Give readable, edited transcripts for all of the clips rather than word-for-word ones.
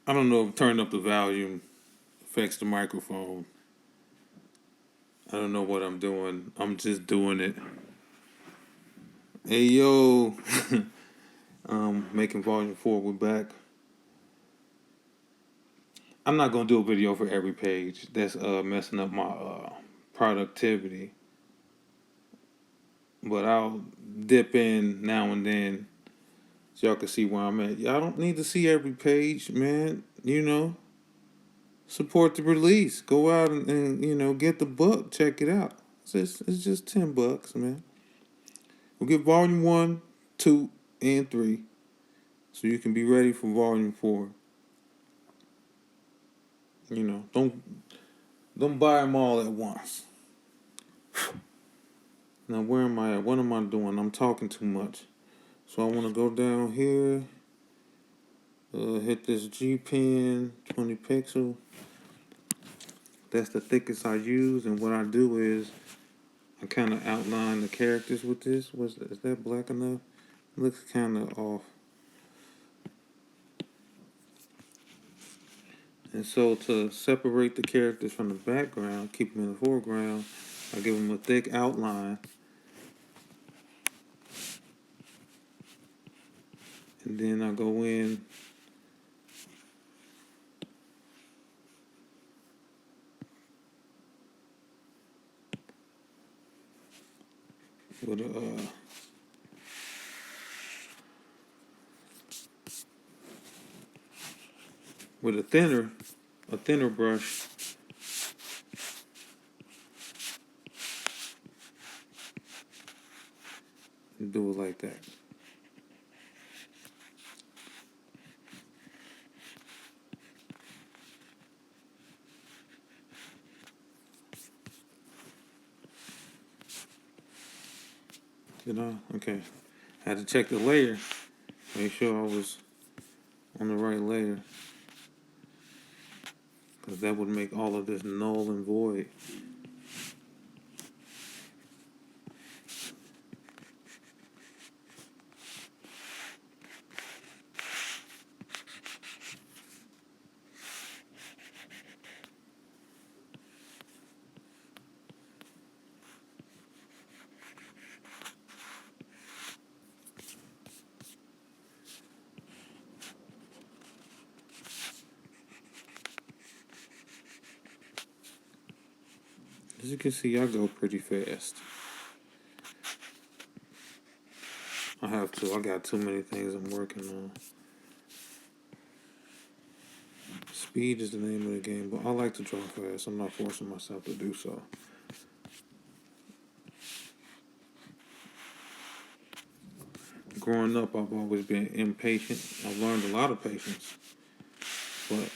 I don't know if turning up the volume affects the microphone. I don't know what I'm doing. I'm just doing it. Hey yo, making volume 4. We're back. I'm not gonna do a video for every page. That's messing up my productivity. But I'll dip in now and then so y'all can see where I'm at. Y'all don't need to see every page, man. Support the release. Go out and get the book. Check it out. It's just $10, man. We'll get volume 1, 2, and 3, so you can be ready for volume 4. Don't buy them all at once. Now where am I at? What am I doing? I'm talking too much. So I want to go down here. Hit this G Pen 20 pixel. That's the thickest I use, and what I do is I kind of outline the characters with this. Is that black enough? It looks kind of off. And so to separate the characters from the background, keep them in the foreground, I give them a thick outline. And then I go in with a thinner brush, and do it like that. Okay. I had to check the layer, make sure I was on the right layer, because that would make all of this null and void. As you can see, I go pretty fast. I have to. I got too many things I'm working on. Speed is the name of the game, but I like to draw fast. I'm not forcing myself to do so. Growing up, I've always been impatient. I've learned a lot of patience, but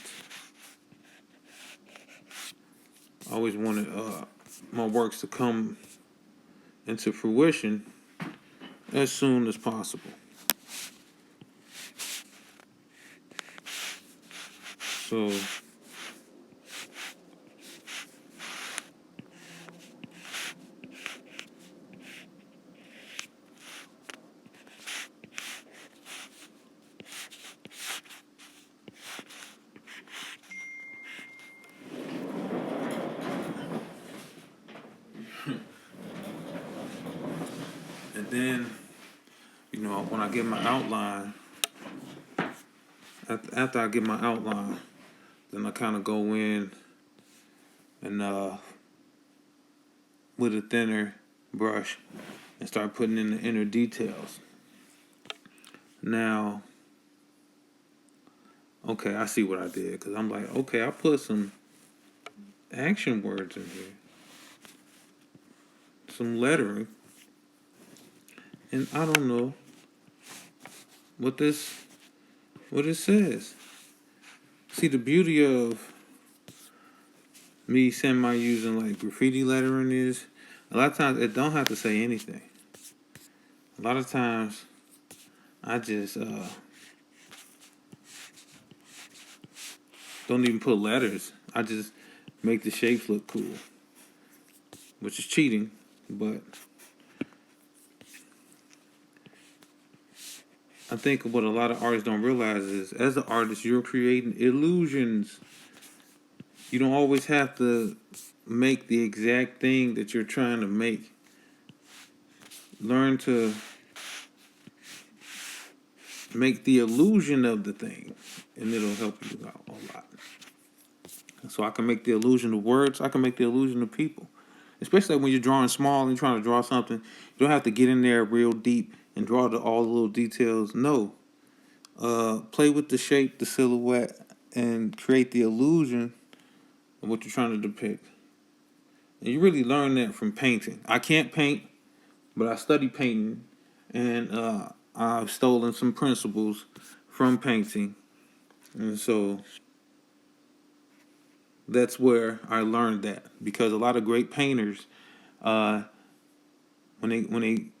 I always wanted my works to come into fruition as soon as possible. So and then, when I get my outline, after I get my outline, then I kind of go in and with a thinner brush and start putting in the inner details. Now, okay, I see what I did, because I'm like, okay, I put some action words in here, some lettering, and I don't know what it says. See, the beauty of me semi using like graffiti lettering is a lot of times it don't have to say anything. A lot of times I just don't even put letters. I just make the shapes look cool, which is cheating, but I think what a lot of artists don't realize is, as an artist, you're creating illusions. You don't always have to make the exact thing that you're trying to make. Learn to make the illusion of the thing, and it'll help you out a lot. So I can make the illusion of words. I can make the illusion of people. Especially when you're drawing small and you're trying to draw something, you don't have to get in there real deep and draw all the little details. No, play with the shape, the silhouette, and create the illusion of what you're trying to depict. And you really learn that from painting. I can't paint, but I study painting, and I've stolen some principles from painting, and so that's where I learned that. Because a lot of great painters, uh, when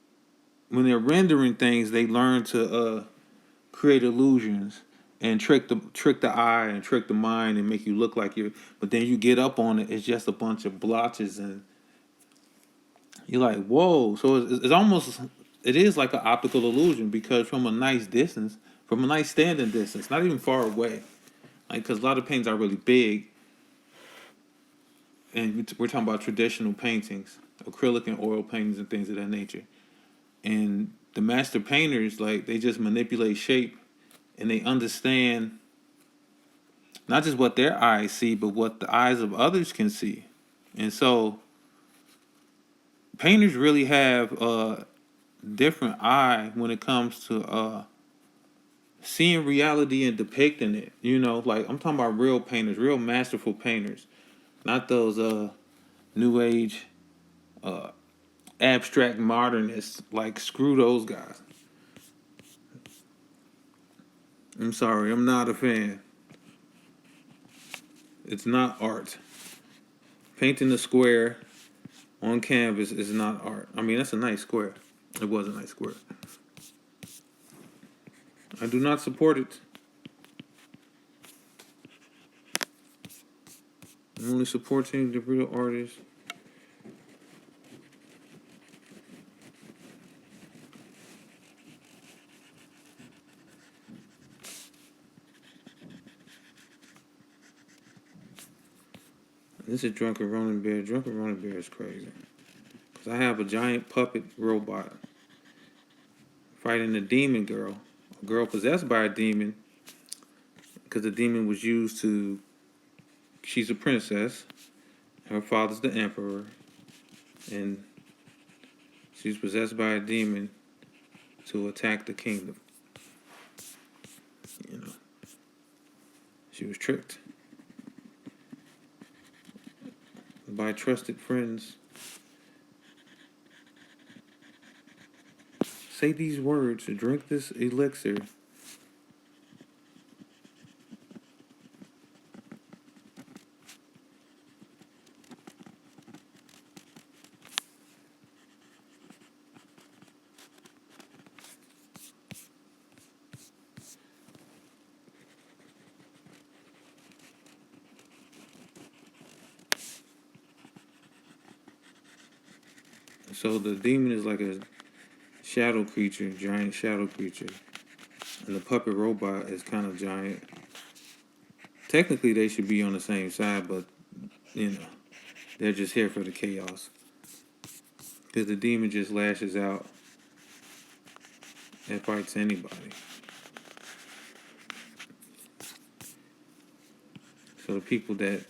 they're rendering things, they learn to create illusions and trick the eye and trick the mind and make you look like you're. But then you get up on it, it's just a bunch of blotches, and you're like, whoa. So it's almost, it is like an optical illusion, because from a nice distance, from a nice standing distance, not even far away, like, because a lot of paintings are really big, and we're talking about traditional paintings, acrylic and oil paintings and things of that nature. And the master painters, like, they just manipulate shape, and they understand not just what their eyes see, but what the eyes of others can see. And so painters really have a different eye when it comes to seeing reality and depicting it. Like, I'm talking about real painters, real masterful painters, not those new age abstract modernists. Like, screw those guys. I'm sorry, I'm not a fan. It's not art. Painting a square on canvas is not art. I mean, that's a nice square. It was a nice square. I do not support it. I'm only supporting the real artists. This is Drunken Ronin Bear. Drunken Ronin Bear is crazy. Because I have a giant puppet robot fighting a demon girl. A girl possessed by a demon. Because the demon was used to... She's a princess. Her father's the emperor. And she's possessed by a demon to attack the kingdom. She was tricked by trusted friends. Say these words, drink this elixir. So the demon is like a shadow creature, giant shadow creature. And the puppet robot is kind of giant. Technically, they should be on the same side, but, they're just here for the chaos. Because the demon just lashes out and fights anybody. So the people that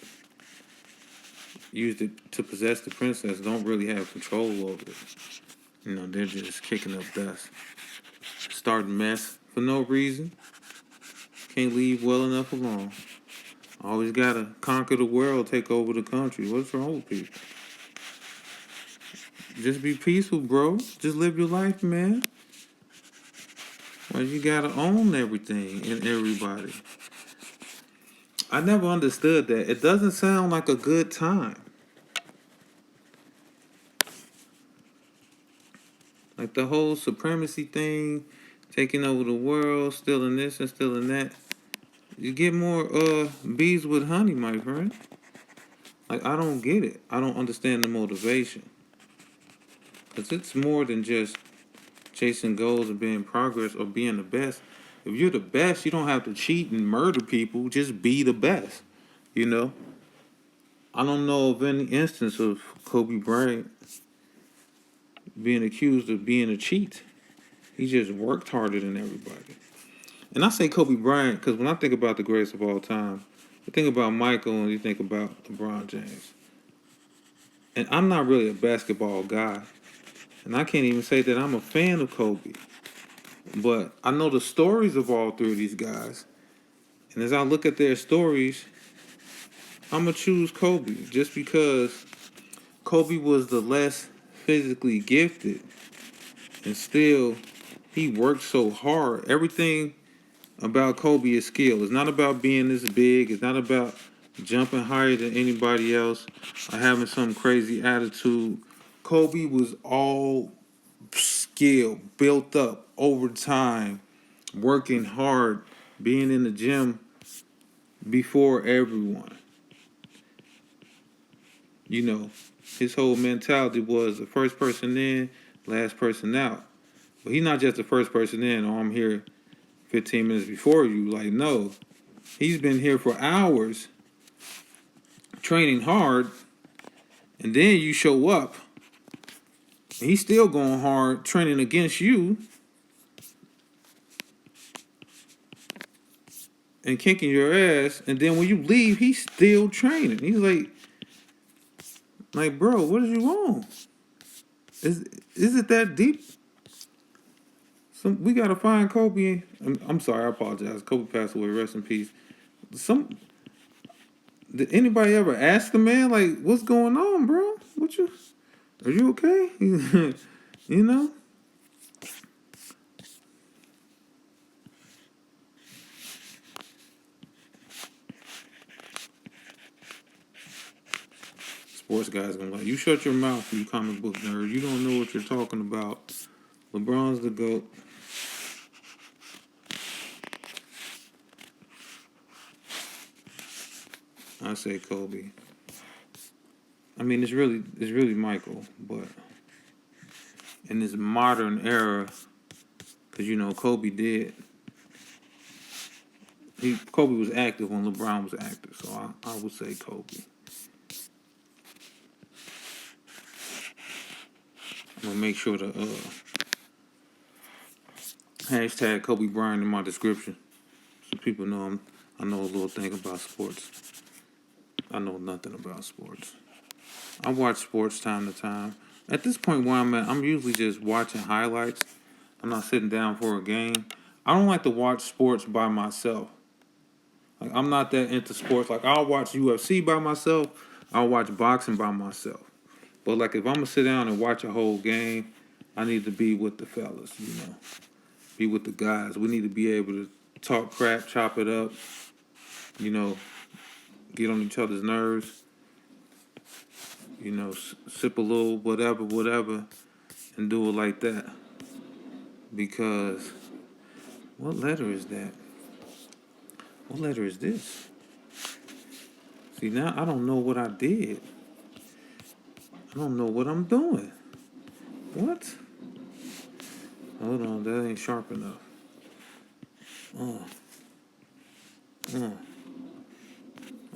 used it to possess the princess don't really have control over it. They're just kicking up dust. Starting mess for no reason. Can't leave well enough alone. Always gotta conquer the world, take over the country. What's wrong with people? Just be peaceful, bro. Just live your life, man. Well, you gotta own everything and everybody. I never understood that. It doesn't sound like a good time. Like the whole supremacy thing, taking over the world, stealing this and stealing that. You get more bees with honey, my friend. Like, I don't get it. I don't understand the motivation. Because it's more than just chasing goals and being progress or being the best. If you're the best, you don't have to cheat and murder people. Just be the best. You know, I don't know of any instance of Kobe Bryant being accused of being a cheat. He just worked harder than everybody. And I say Kobe Bryant because when I think about the greatest of all time, you think about Michael and you think about LeBron James. And I'm not really a basketball guy. And I can't even say that I'm a fan of Kobe. But I know the stories of all three of these guys. And as I look at their stories, I'm going to choose Kobe just because Kobe was the less physically gifted. And still, he worked so hard. Everything about Kobe is skill. It's not about being this big. It's not about jumping higher than anybody else or having some crazy attitude. Kobe was all skill, built up over time, working hard, being in the gym before everyone. You know, his whole mentality was the first person in, last person out. But he's not just the first person in, oh, I'm here 15 minutes before you. Like, no. He's been here for hours training hard, and then you show up, and he's still going hard training against you and kicking your ass, and then when you leave, he's still training. He's like, bro, what is you on? Is it that deep? We gotta find Kobe. I'm sorry, I apologize. Kobe passed away. Rest in peace. Did anybody ever ask the man like, what's going on, bro? Are you okay? You know. Sports guys gonna like, you shut your mouth, you comic book nerd. You don't know what you're talking about. LeBron's the GOAT. I say Kobe. I mean, it's really Michael, but in this modern era, because you know Kobe Kobe was active when LeBron was active, so I would say Kobe. I'm gonna make sure to hashtag Kobe Bryant in my description, so people know I know a little thing about sports. I know nothing about sports. I watch sports time to time. At this point where I'm at, I'm usually just watching highlights. I'm not sitting down for a game. I don't like to watch sports by myself. Like, I'm not that into sports. Like, I'll watch UFC by myself. I'll watch boxing by myself. But like, if I'm gonna sit down and watch a whole game, I need to be with the fellas. You know, be with the guys. We need to be able to talk crap, chop it up. You know, get on each other's nerves. You know, sip a little whatever, and do it like that. Because what letter is that? What letter is this? See, now I don't know what I did. I don't know what I'm doing. What? Hold on, that ain't sharp enough.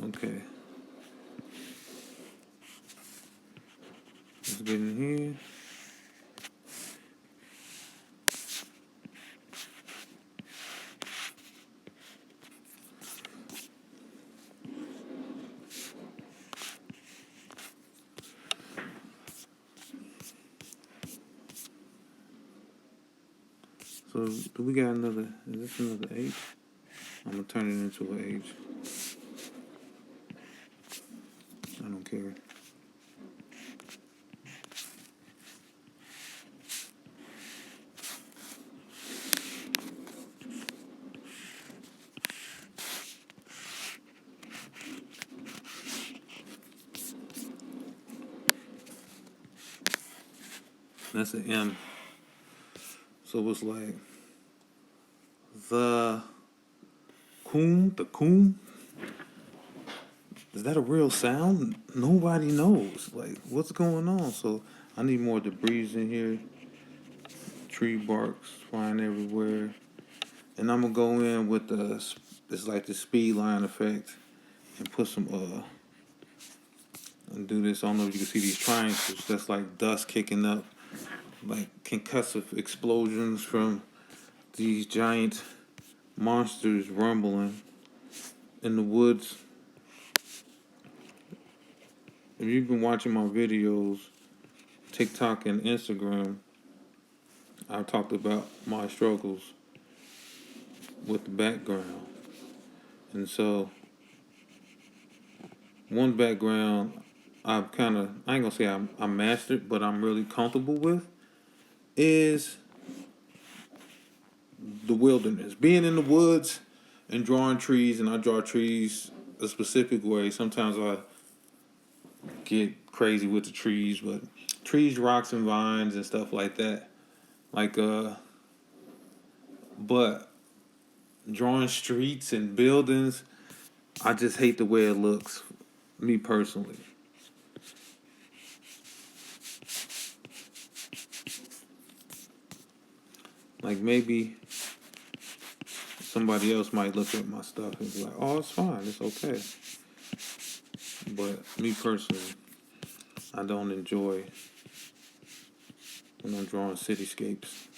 Okay. Let's get in here. So, do we got another? Is this another H? I'm gonna turn it into an H. I don't care. That's an M. So it's like the coom. Is that a real sound? Nobody knows. Like, what's going on? So I need more debris in here. tree barks flying everywhere. And I'm gonna go in with it's like the speed line effect and put some and do this. I don't know if you can see these triangles. That's like dust kicking up, like concussive explosions from these giant monsters rumbling in the woods. If you've been watching my videos, TikTok and Instagram, I've talked about my struggles with the background. And so, one background I ain't gonna say I'm mastered, but I'm really comfortable with is the wilderness. Being in the woods and drawing trees, and I draw trees a specific way. Sometimes I get crazy with the trees, but trees, rocks, and vines and stuff like that. Like, but drawing streets and buildings, I just hate the way it looks, me personally. Like maybe somebody else might look at my stuff and be like, "Oh, it's fine, it's okay." But me personally, I don't enjoy when I'm drawing cityscapes.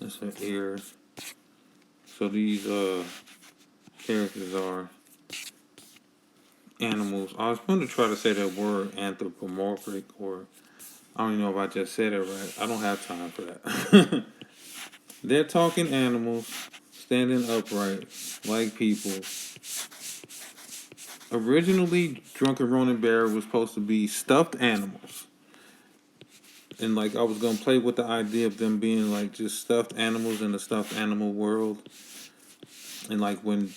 That's an ear. So these characters are animals. I was going to try to say that word anthropomorphic, or I don't even know if I just said it right. I don't have time for that. They're talking animals, standing upright, like people. Originally, Drunken Ronin Bear was supposed to be stuffed animals. And like I was gonna play with the idea of them being like just stuffed animals in the stuffed animal world. And like when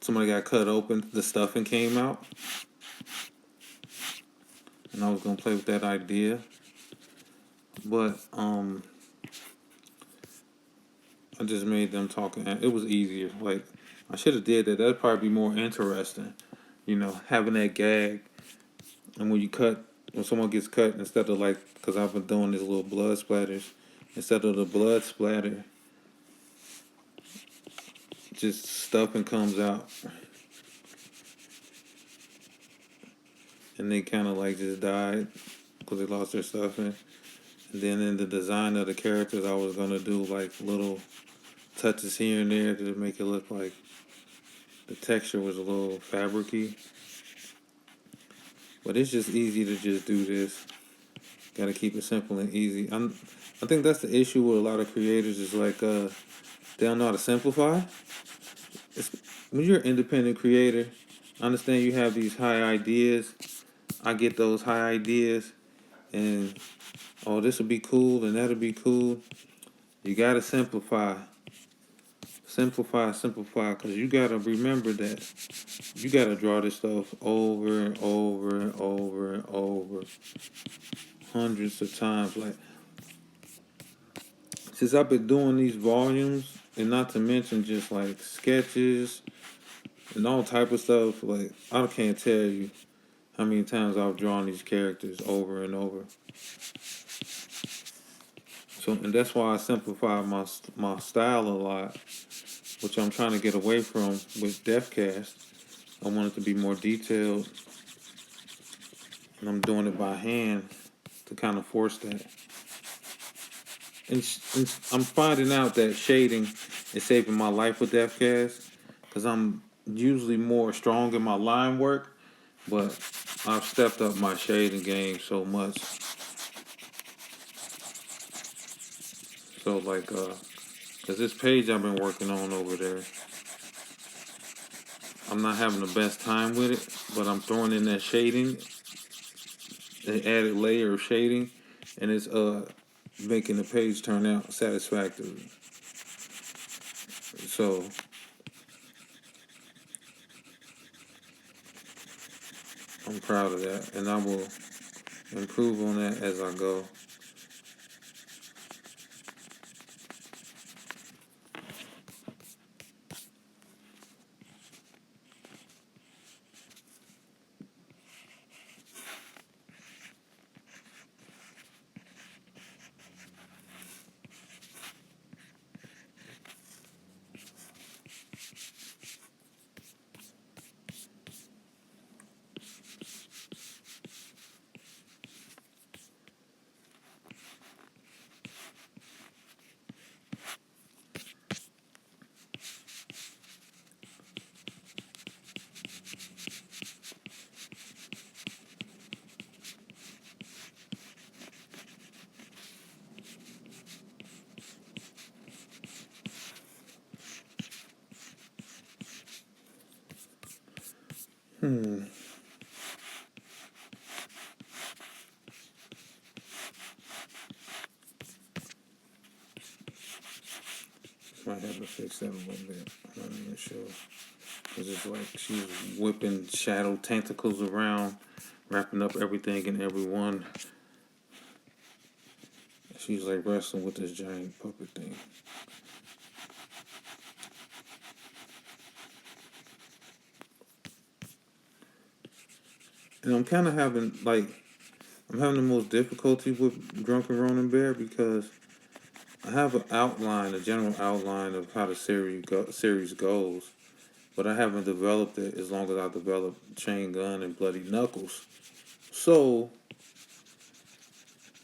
somebody got cut open, the stuffing came out. And I was gonna play with that idea. But I just made them talking. It was easier. Like I should have did that. That'd probably be more interesting. You know, having that gag. And when someone gets cut, instead of like, because I've been doing these little blood splatters, instead of the blood splatter, just stuffing comes out. And they kind of like just died because they lost their stuffing. And then in the design of the characters, I was going to do like little touches here and there to make it look like the texture was a little fabricy. But it's just easy to just do this. Got to keep it simple and easy. I think that's the issue with a lot of creators is like they don't know how to simplify. When you're an independent creator, I understand you have these high ideas. I get those high ideas, and oh, this will be cool and that'll be cool. You gotta simplify, simplify, because you gotta remember that you gotta draw this stuff over and over and over and over, hundreds of times. Like since I've been doing these volumes, and not to mention just like sketches and all type of stuff. Like I can't tell you how many times I've drawn these characters over and over. So, and that's why I simplify my style a lot, which I'm trying to get away from with Deathcast. I want it to be more detailed and I'm doing it by hand to kind of force that. And I'm finding out that shading is saving my life with DeathCast because I'm usually more strong in my line work, but I've stepped up my shading game so much. So like, cause this page I've been working on over there, I'm not having the best time with it, but I'm throwing in that shading, an added layer of shading, and it's making the page turn out satisfactory. So I'm proud of that, and I will improve on that as I go. Hmm. Might have to fix that a little bit. I'm not even sure. Cause it's like she's whipping shadow tentacles around, wrapping up everything and everyone. She's like wrestling with this giant puppet thing. And I'm kind of having like I'm having the most difficulty with Drunken Ronin Bear because I have an outline, a general outline of how the series goes, but I haven't developed it as long as I developed Chain Gun and Bloody Knuckles. So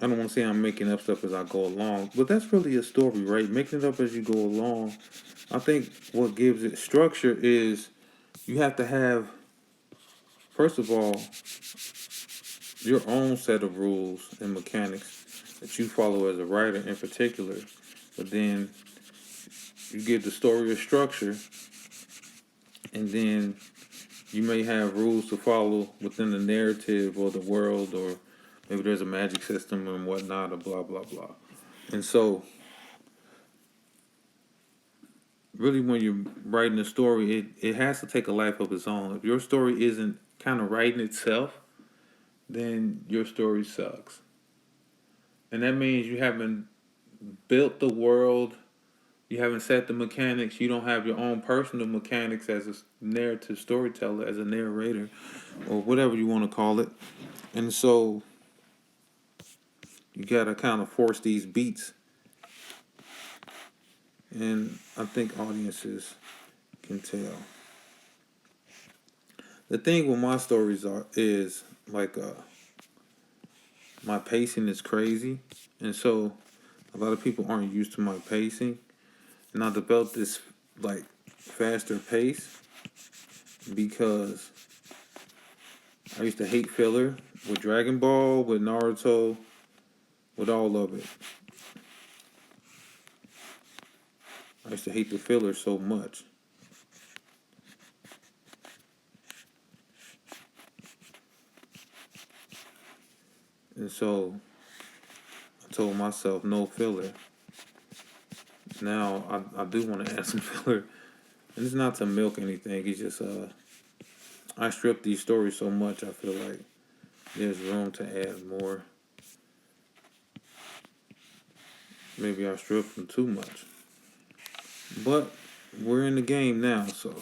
I don't want to say I'm making up stuff as I go along, but that's really a story, right? Making it up as you go along. I think what gives it structure is you have to have, first of all, your own set of rules and mechanics that you follow as a writer in particular, but then you give the story a structure, and then you may have rules to follow within the narrative or the world, or maybe there's a magic system and whatnot, or blah blah blah. And so really when you're writing a story, it has to take a life of its own. If your story isn't kind of writing itself, then your story sucks. And that means you haven't built the world, you haven't set the mechanics, you don't have your own personal mechanics as a narrative storyteller, as a narrator, or whatever you want to call it. And so you gotta kind of force these beats. And I think audiences can tell. The thing with my stories is like my pacing is crazy, and so a lot of people aren't used to my pacing. And I developed this like faster pace because I used to hate filler with Dragon Ball, with Naruto, with all of it. I used to hate the filler so much. And so I told myself no filler. Now I do want to add some filler. And it's not to milk anything, it's just I strip these stories so much I feel like there's room to add more. Maybe I strip them too much. But we're in the game now, so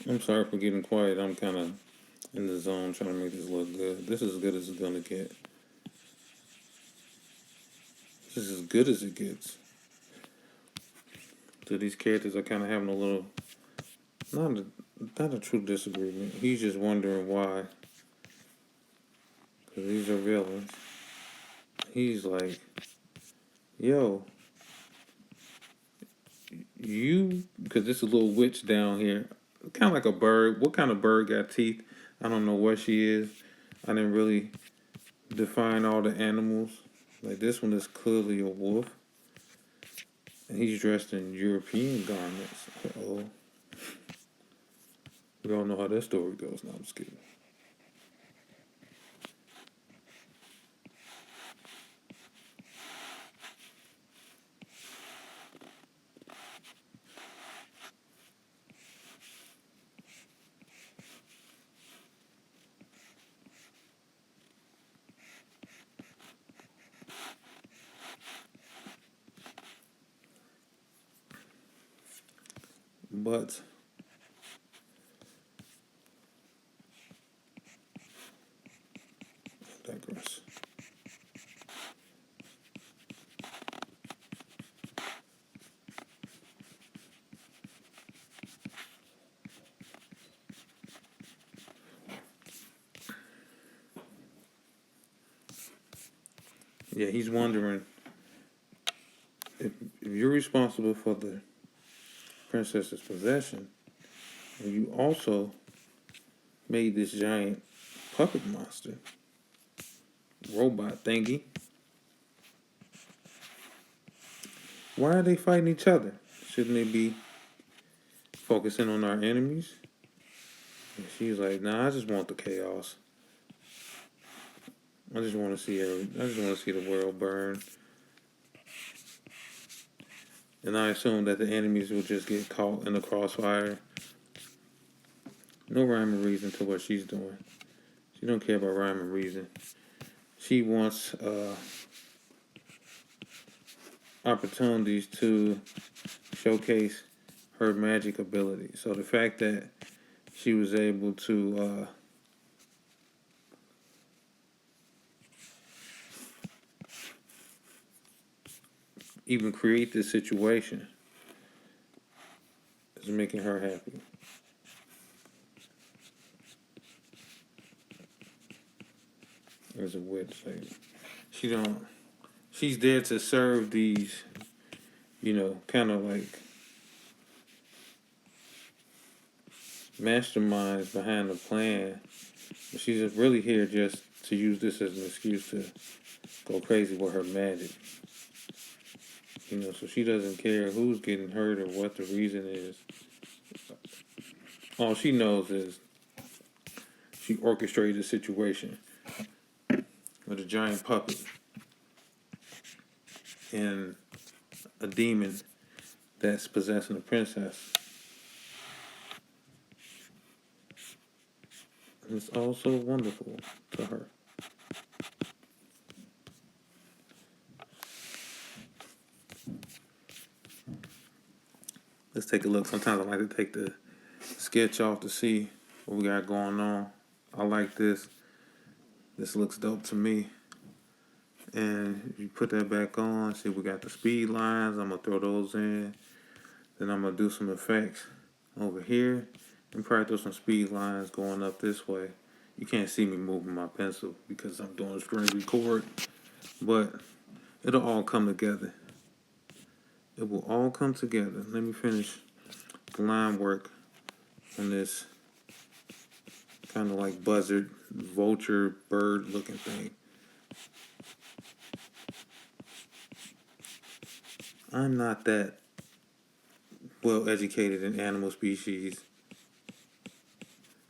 I'm sorry for getting quiet. I'm kind of in the zone trying to make this look good. This is as good as it's gonna get. This is as good as it gets. So these characters are kind of having a little, not a, not a true disagreement. He's just wondering why. Because these are villains. He's like, yo, you, because this is a little witch down here. Kind of like a bird. What kind of bird got teeth? I don't know what she is. I didn't really define all the animals. Like this one is clearly a wolf. And he's dressed in European garments. Uh-oh. We all know how that story goes. No, I'm just kidding. But I digress. Yeah, he's wondering if you're responsible for the princess's possession, and you also made this giant puppet monster, robot thingy, why are they fighting each other? Shouldn't they be focusing on our enemies? And she's like, nah, I just want the chaos. I just want to see the world burn. And I assume that the enemies will just get caught in the crossfire. No rhyme or reason to what she's doing. She don't care about rhyme or reason. She wants opportunities to showcase her magic ability. So the fact that she was able to even create this situation is making her happy. As a witch, like she's there to serve these, kind of like masterminds behind the plan. But she's just really here just to use this as an excuse to go crazy with her magic. So she doesn't care who's getting hurt or what the reason is. All she knows is she orchestrated a situation with a giant puppet and a demon that's possessing a princess. And it's all so wonderful to her. Let's take a look. Sometimes I like to take the sketch off to see what we got going on. I like this. This looks dope to me. And you put that back on. See, we got the speed lines. I'm gonna throw those in. Then I'm gonna do some effects over here and probably throw some speed lines going up this way. You can't see me moving my pencil because I'm doing screen record, but it'll all come together. It will all come together. Let me finish the line work on this kind of like buzzard, vulture, bird looking thing. I'm not that well educated in animal species.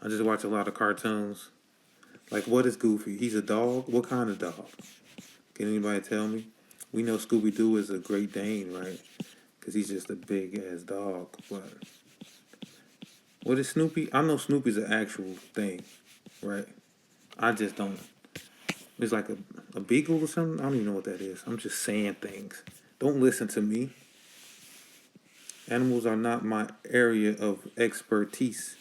I just watch a lot of cartoons. Like, what is Goofy? He's a dog? What kind of dog? Can anybody tell me? We know Scooby Doo is a Great Dane, right? Because he's just a big ass dog. But what is Snoopy? I know Snoopy's an actual thing, right? I just don't. It's like a beagle or something. I don't even know what that is. I'm just saying things. Don't listen to me. Animals are not my area of expertise.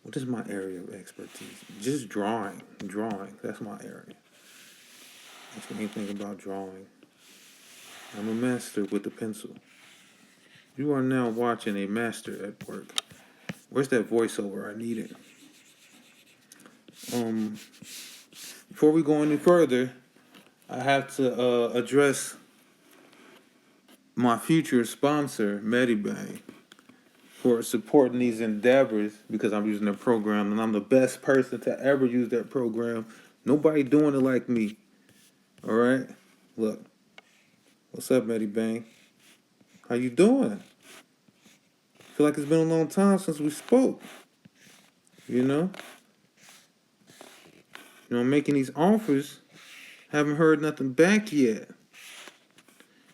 What is my area of expertise? Just drawing. Drawing. That's my area. That's what anything about drawing. I'm a master with a pencil. You are now watching a master at work. Where's that voiceover? I need it. Before we go any further, I have to address my future sponsor, Medibank, for supporting these endeavors because I'm using their program and I'm the best person to ever use that program. Nobody doing it like me. All right? Look. What's up, Medibank? How you doing? Feel like it's been a long time since we spoke. You know? I'm making these offers. Haven't heard nothing back yet.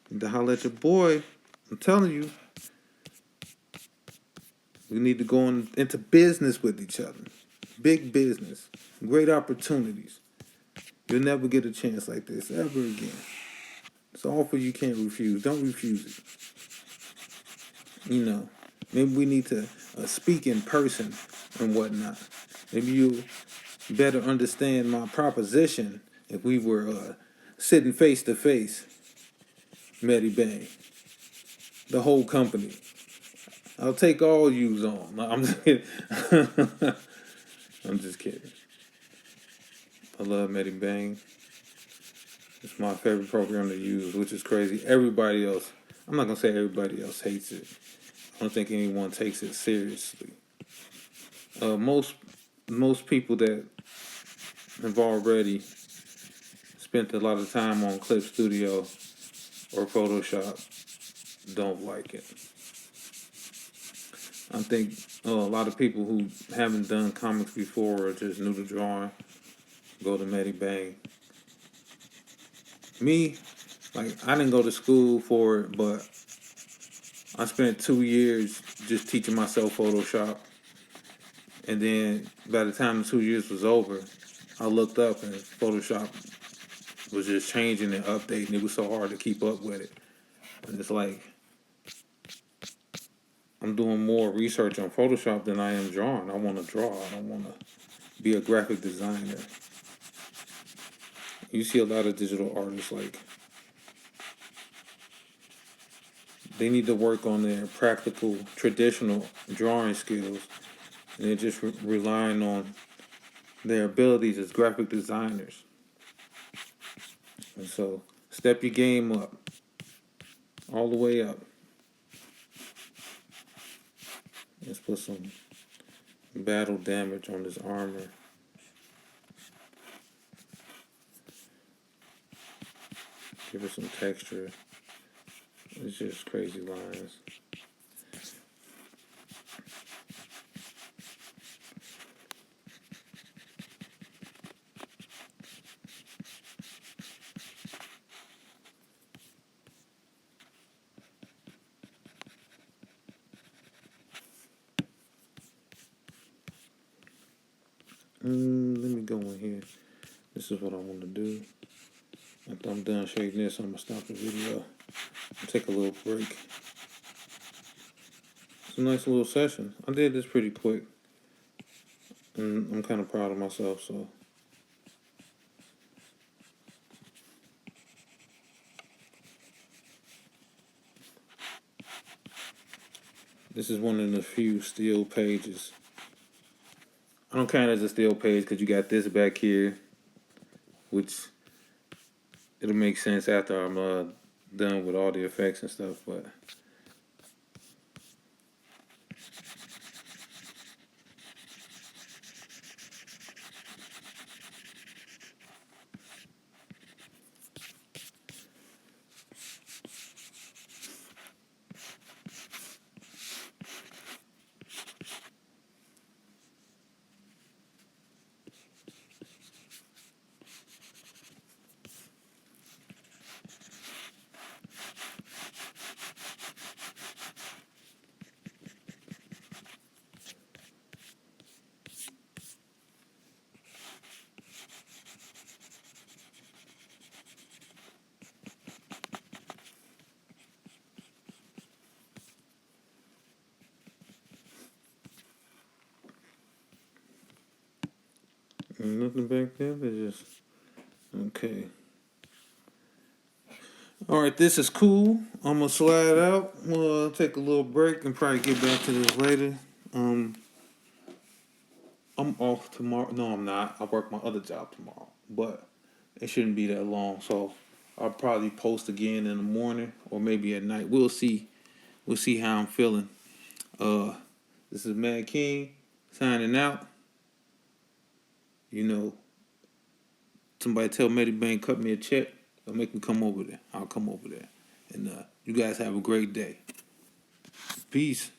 And to holler at your boy, I'm telling you, we need to go into business with each other. Big business. Great opportunities. You'll never get a chance like this ever again. It's an offer you can't refuse. Don't refuse it. Maybe we need to speak in person and whatnot. Maybe you better understand my proposition if we were sitting face to face. Medibank. The whole company. I'll take all yous on. No, I'm just kidding. I'm just kidding. I love Medibank. It's my favorite program to use, which is crazy. Everybody else, I'm not going to say everybody else hates it. I don't think anyone takes it seriously. Most people that have already spent a lot of time on Clip Studio or Photoshop don't like it. I think a lot of people who haven't done comics before or just new to drawing go to Medibank. Me, like, I didn't go to school for it, but I spent 2 years just teaching myself Photoshop. And then by the time the 2 years was over, I looked up and Photoshop was just changing and updating. It was so hard to keep up with it. And it's like, I'm doing more research on Photoshop than I am drawing. I want to draw. I don't want to be a graphic designer. You see a lot of digital artists, like, they need to work on their practical, traditional drawing skills. And they're just relying on their abilities as graphic designers. And so, step your game up. All the way up. Let's put some battle damage on this armor. Give it some texture. It's just crazy lines. Let me go in here. This is what I want to do. After I'm done shading this, I'm going to stop the video and take a little break. It's a nice little session. I did this pretty quick. And I'm kind of proud of myself. So this is one of the few still pages. I don't count it as a still page because you got this back here, which it'll make sense after I'm done with all the effects and stuff. But nothing back there. They just okay. All right, this is cool. I'm gonna slide out. We'll take a little break and probably get back to this later. Um, I'm off tomorrow. No, I'm not. I work my other job tomorrow, but it shouldn't be that long. So I'll probably post again in the morning or maybe at night. We'll see. We'll see how I'm feeling. Uh, this is Mad King signing out. You know, somebody tell Medibank cut me a check or make me come over there. I'll come over there. And you guys have a great day. Peace.